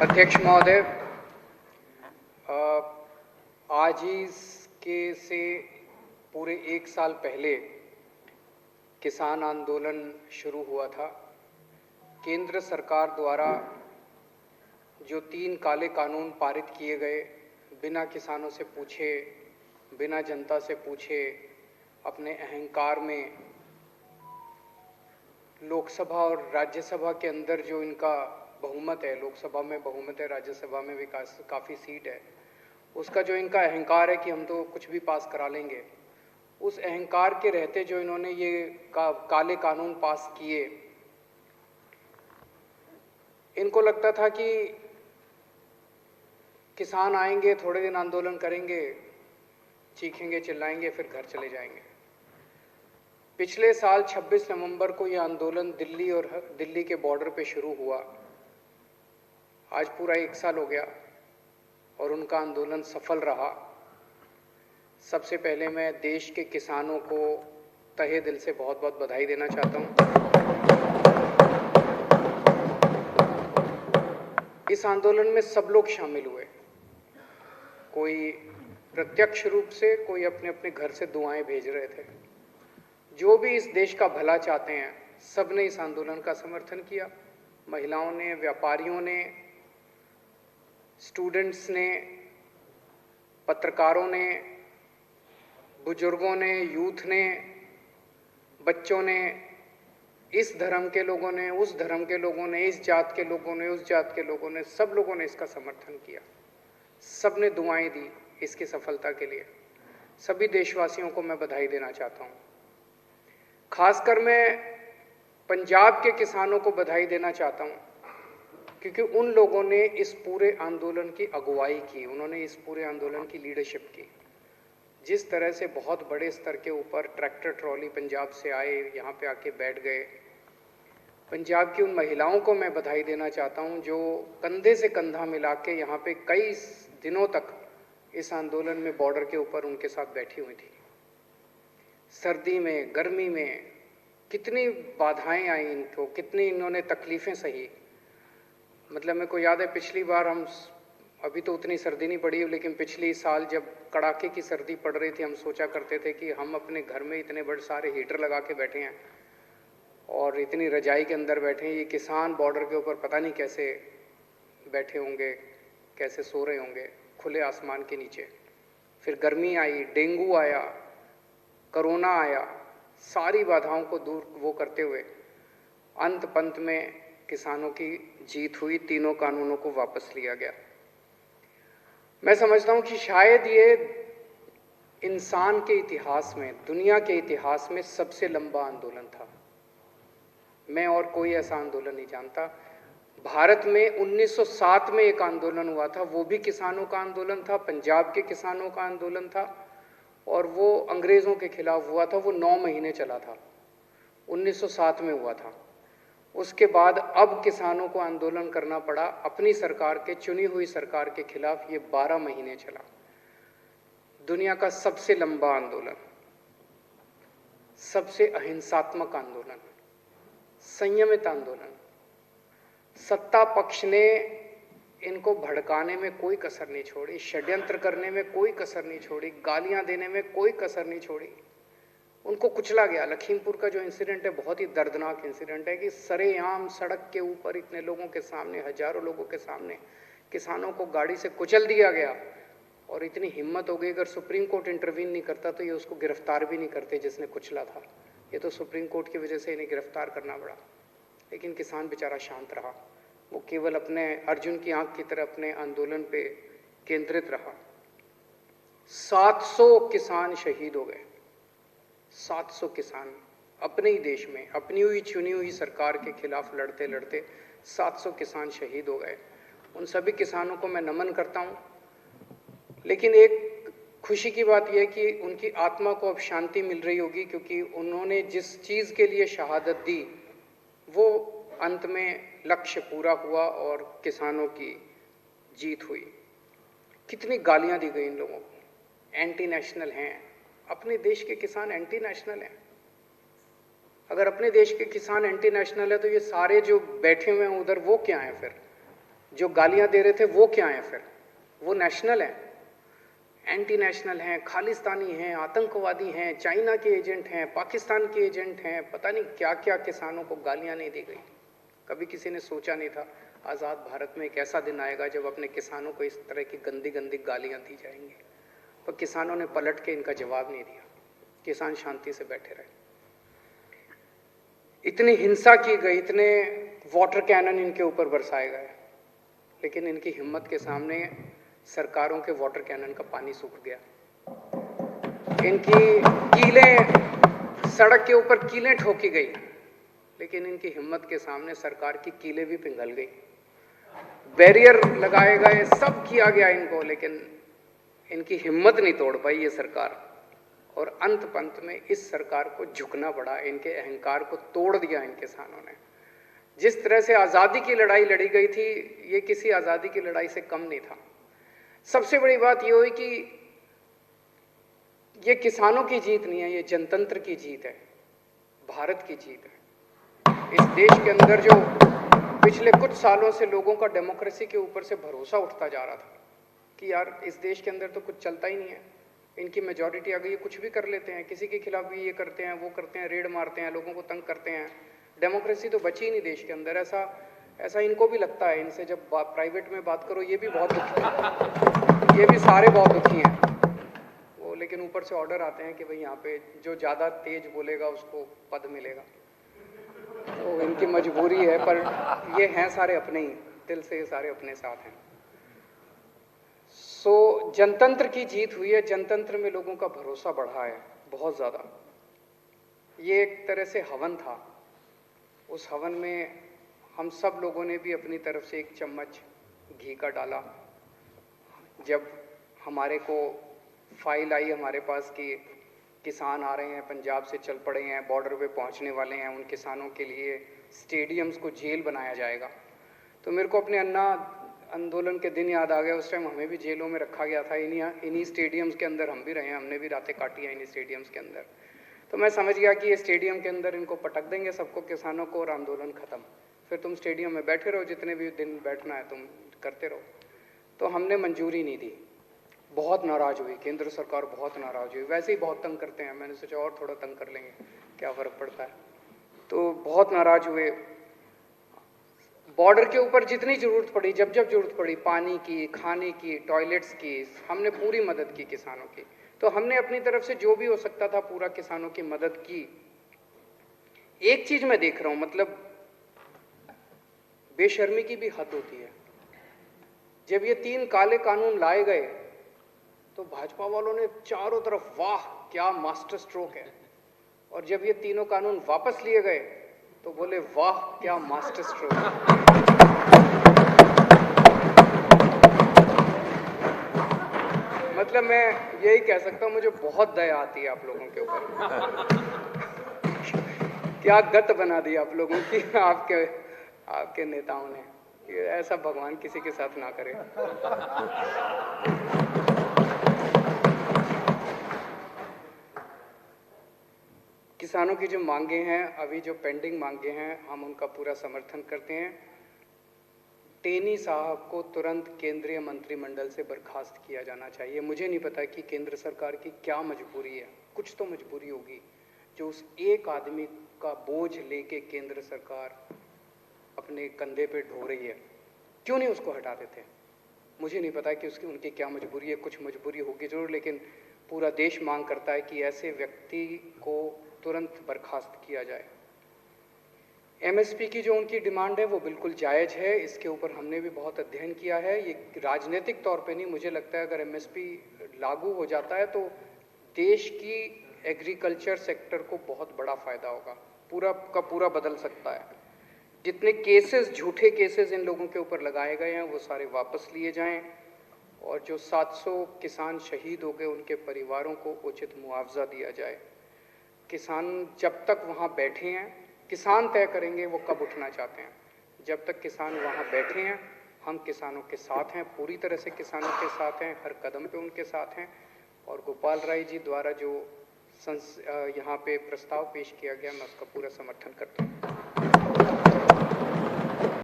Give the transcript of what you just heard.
अध्यक्ष महोदय, आज ही से पूरे एक साल पहले किसान आंदोलन शुरू हुआ था। केंद्र सरकार द्वारा जो 3 काले कानून पारित किए गए, बिना किसानों से पूछे, बिना जनता से पूछे, अपने अहंकार में लोकसभा और राज्यसभा के अंदर जो इनका बहुमत है, लोकसभा में बहुमत है, राज्यसभा में भी काफ़ी सीट है, उसका जो इनका अहंकार है कि हम तो कुछ भी पास करा लेंगे, उस अहंकार के रहते जो इन्होंने ये काले कानून पास किए, इनको लगता था कि किसान आएंगे, थोड़े दिन आंदोलन करेंगे, चीखेंगे, चिल्लाएंगे, फिर घर चले जाएंगे। पिछले साल 26 नवंबर को ये आंदोलन दिल्ली के बॉर्डर पे शुरू हुआ। आज पूरा एक साल हो गया और उनका आंदोलन सफल रहा। सबसे पहले मैं देश के किसानों को तहे दिल से बहुत बहुत बधाई देना चाहता हूँ। इस आंदोलन में सब लोग शामिल हुए, कोई प्रत्यक्ष रूप से, कोई अपने अपने घर से दुआएं भेज रहे थे। जो भी इस देश का भला चाहते हैं, सब ने इस आंदोलन का समर्थन किया। महिलाओं ने, व्यापारियों ने, स्टूडेंट्स ने, पत्रकारों ने, बुजुर्गों ने, यूथ ने, बच्चों ने, इस धर्म के लोगों ने, उस धर्म के लोगों ने, इस जात के लोगों ने, उस जात के लोगों ने, सब लोगों ने इसका समर्थन किया। सब ने दुआएं दी इसकी सफलता के लिए। सभी देशवासियों को मैं बधाई देना चाहता हूं। खासकर मैं पंजाब के किसानों को बधाई देना चाहता हूं, क्योंकि उन लोगों ने इस पूरे आंदोलन की अगुवाई की, उन्होंने इस पूरे आंदोलन की लीडरशिप की। जिस तरह से बहुत बड़े स्तर के ऊपर ट्रैक्टर ट्रॉली पंजाब से आए, यहाँ पे आके बैठ गए। पंजाब की उन महिलाओं को मैं बधाई देना चाहता हूँ जो कंधे से कंधा मिला के यहाँ पे कई दिनों तक इस आंदोलन में बॉर्डर के ऊपर उनके साथ बैठी हुई थी। सर्दी में, गर्मी में कितनी बाधाएं आई इनको, कितनी इन्होंने तकलीफ़ें सही। मतलब मेरे को याद है पिछली बार अभी तो उतनी सर्दी नहीं पड़ी, लेकिन पिछली साल जब कड़ाके की सर्दी पड़ रही थी, हम सोचा करते थे कि हम अपने घर में इतने बड़े सारे हीटर लगा के बैठे हैं और इतनी रजाई के अंदर बैठे हैं, ये किसान बॉर्डर के ऊपर पता नहीं कैसे बैठे होंगे, कैसे सो रहे होंगे खुले आसमान के नीचे। फिर गर्मी आई, डेंगू आया, कोरोना आया, सारी बाधाओं को दूर वो करते हुए अंत पंत में किसानों की जीत हुई। तीनों कानूनों को वापस लिया गया। मैं समझता हूं कि शायद ये इंसान के इतिहास में, दुनिया के इतिहास में सबसे लंबा आंदोलन था। मैं और कोई ऐसा आंदोलन नहीं जानता। भारत में 1907 में एक आंदोलन हुआ था, वो भी किसानों का आंदोलन था, पंजाब के किसानों का आंदोलन था, और वो अंग्रेज़ों के खिलाफ हुआ था। वो 9 महीने चला था, 1907 में हुआ था। उसके बाद अब किसानों को आंदोलन करना पड़ा अपनी सरकार के, चुनी हुई सरकार के खिलाफ। ये 12 महीने चला। दुनिया का सबसे लंबा आंदोलन, सबसे अहिंसात्मक आंदोलन, संयमित आंदोलन। सत्ता पक्ष ने इनको भड़काने में कोई कसर नहीं छोड़ी, षड्यंत्र करने में कोई कसर नहीं छोड़ी, गालियां देने में कोई कसर नहीं छोड़ी। उनको कुचला गया। लखीमपुर का जो इंसिडेंट है, बहुत ही दर्दनाक इंसिडेंट है कि सरेआम सड़क के ऊपर इतने लोगों के सामने, हजारों लोगों के सामने किसानों को गाड़ी से कुचल दिया गया। और इतनी हिम्मत हो गई, अगर सुप्रीम कोर्ट इंटरवीन नहीं करता तो ये उसको गिरफ्तार भी नहीं करते जिसने कुचला था। ये तो सुप्रीम कोर्ट की वजह से इन्हें गिरफ्तार करना पड़ा। लेकिन किसान बेचारा शांत रहा, वो केवल अपने अर्जुन की आंख की तरह अपने आंदोलन पे केंद्रित रहा। 700 किसान शहीद हो गए। 700 किसान अपने ही देश में, अपनी हुई चुनी हुई सरकार के खिलाफ लड़ते लड़ते 700 किसान शहीद हो गए। उन सभी किसानों को मैं नमन करता हूं। लेकिन एक खुशी की बात यह कि उनकी आत्मा को अब शांति मिल रही होगी, क्योंकि उन्होंने जिस चीज़ के लिए शहादत दी वो अंत में लक्ष्य पूरा हुआ और किसानों की जीत हुई। कितनी गालियां दी गई इन लोगों को, एंटी नेशनल हैं। अपने देश के किसान एंटी नेशनल हैं। अगर अपने देश के किसान एंटी नेशनल है तो ये सारे जो बैठे हुए हैं उधर, वो क्या हैं फिर? जो गालियां दे रहे थे वो क्या है फिर? वो नेशनल है, एंटी नेशनल हैं, खालिस्तानी हैं, आतंकवादी हैं, चाइना के एजेंट हैं, पाकिस्तान के एजेंट हैं, पता नहीं क्या क्या किसानों को गालियां नहीं दी गई। कभी किसी ने सोचा नहीं था आज़ाद भारत में एक ऐसा दिन आएगा जब अपने किसानों को इस तरह की गंदी गंदी गालियां दी जाएंगी। पर किसानों ने पलट के इनका जवाब नहीं दिया, किसान शांति से बैठे रहे। इतनी हिंसा की गई, इतने वाटर कैनन इनके ऊपर बरसाए गए, लेकिन इनकी हिम्मत के सामने सरकारों के वाटर कैनन का पानी सूख गया। इनकी कीलें, सड़क के ऊपर कीलें ठोकी गई, लेकिन इनकी हिम्मत के सामने सरकार की कीलें भी पिघल गई। बैरियर लगाए गए, सब किया गया इनको, लेकिन इनकी हिम्मत नहीं तोड़ पाई ये सरकार। और अंत पंत में इस सरकार को झुकना पड़ा, इनके अहंकार को तोड़ दिया इन किसानों ने। जिस तरह से आज़ादी की लड़ाई लड़ी गई थी, ये किसी आज़ादी की लड़ाई से कम नहीं था। सबसे बड़ी बात ये हुई कि ये किसानों की जीत नहीं है, ये जनतंत्र की जीत है, भारत की जीत है। इस देश के अंदर जो पिछले कुछ सालों से लोगों का डेमोक्रेसी के ऊपर से भरोसा उठता जा रहा था कि यार इस देश के अंदर तो कुछ चलता ही नहीं है, इनकी मेजॉरिटी आ गई, ये कुछ भी कर लेते हैं, किसी के खिलाफ भी ये करते हैं, वो करते हैं, रेड मारते हैं, लोगों को तंग करते हैं, डेमोक्रेसी तो बची ही नहीं देश के अंदर। ऐसा इनको भी लगता है। इनसे जब प्राइवेट में बात करो ये भी बहुत दुखी हैं, ये भी सारे बहुत दुखी हैं वो, लेकिन ऊपर से ऑर्डर आते हैं कि भाई यहाँ पे जो ज़्यादा तेज बोलेगा उसको पद मिलेगा। तो इनकी मजबूरी है, पर ये हैं सारे अपने ही, दिल से ये सारे अपने साथ हैं। सो जनतंत्र की जीत हुई है, जनतंत्र में लोगों का भरोसा बढ़ा है बहुत ज़्यादा। ये एक तरह से हवन था, उस हवन में हम सब लोगों ने भी अपनी तरफ से एक चम्मच घी का डाला। जब हमारे को फाइल आई हमारे पास कि किसान आ रहे हैं, पंजाब से चल पड़े हैं, बॉर्डर पे पहुंचने वाले हैं, उन किसानों के लिए स्टेडियम्स को जेल बनाया जाएगा, तो मेरे को अपने अन्ना आंदोलन के दिन याद आ गया। उस टाइम हमें भी जेलों में रखा गया था, इन्हीं स्टेडियम्स के अंदर हम भी रहे हैं, हमने भी रातें काटी हैं इन्हीं स्टेडियम्स के अंदर। तो मैं समझ गया कि ये स्टेडियम के अंदर इनको पटक देंगे सबको, किसानों को, और आंदोलन ख़त्म। फिर तुम स्टेडियम में बैठे रहो, जितने भी दिन बैठना है तुम करते रहो। तो हमने मंजूरी नहीं दी, बहुत नाराज़ हुई केंद्र सरकार, बहुत नाराज़ हुई। वैसे ही बहुत तंग करते हैं, मैंने सोचा और थोड़ा तंग कर लेंगे, क्या फ़र्क पड़ता है। तो बहुत नाराज़ हुए। बॉर्डर के ऊपर जितनी ज़रूरत पड़ी, जब जब ज़रूरत पड़ी, पानी की, खाने की, टॉयलेट्स की, हमने पूरी मदद की किसानों की। तो हमने अपनी तरफ से जो भी हो सकता था पूरा किसानों की मदद की। एक चीज़ मैं देख रहा हूँ, मतलब बेशर्मी की भी हद होती है। जब ये 3 काले कानून लाए गए तो भाजपा वालों ने चारों तरफ वाह क्या मास्टर स्ट्रोक है, और जब ये तीनों कानून वापस लिए गए तो बोले वाह क्या मास्टर स्ट्रोक है। मतलब मैं यही कह सकता हूँ, मुझे बहुत दया आती है आप लोगों के ऊपर। क्या गत बना दी आप लोगों की आपके नेताओं ने, ऐसा भगवान किसी के साथ ना करे। किसानों की जो मांगे हैं, अभी जो पेंडिंग मांगे हैं, हम उनका पूरा समर्थन करते हैं। टेनी साहब को तुरंत केंद्रीय मंत्रिमंडल से बर्खास्त किया जाना चाहिए। मुझे नहीं पता कि केंद्र सरकार की क्या मजबूरी है, कुछ तो मजबूरी होगी जो उस एक आदमी का बोझ लेके केंद्र सरकार अपने कंधे पे ढो रही है। क्यों नहीं उसको हटा देते? मुझे नहीं पता कि उनकी क्या मजबूरी है, कुछ मजबूरी होगी जरूर, लेकिन पूरा देश मांग करता है कि ऐसे व्यक्ति को तुरंत बर्खास्त किया जाए। एमएसपी की जो उनकी डिमांड है वो बिल्कुल जायज़ है, इसके ऊपर हमने भी बहुत अध्ययन किया है। ये राजनीतिक तौर पे नहीं, मुझे लगता है अगर एमएसपी लागू हो जाता है तो देश की एग्रीकल्चर सेक्टर को बहुत बड़ा फ़ायदा होगा, पूरा का पूरा बदल सकता है। जितने केसेस, झूठे केसेस इन लोगों के ऊपर लगाए गए हैं वो सारे वापस लिए जाएं, और जो 700 किसान शहीद हो गए उनके परिवारों को उचित मुआवजा दिया जाए। किसान जब तक वहाँ बैठे हैं, किसान तय करेंगे वो कब उठना चाहते हैं। जब तक किसान वहाँ बैठे हैं हम किसानों के साथ हैं, पूरी तरह से किसानों के साथ हैं, हर कदम पे उनके साथ हैं। और गोपाल राय जी द्वारा जो यहाँ पे प्रस्ताव पेश किया गया मैं उसका पूरा समर्थन करता हूँ।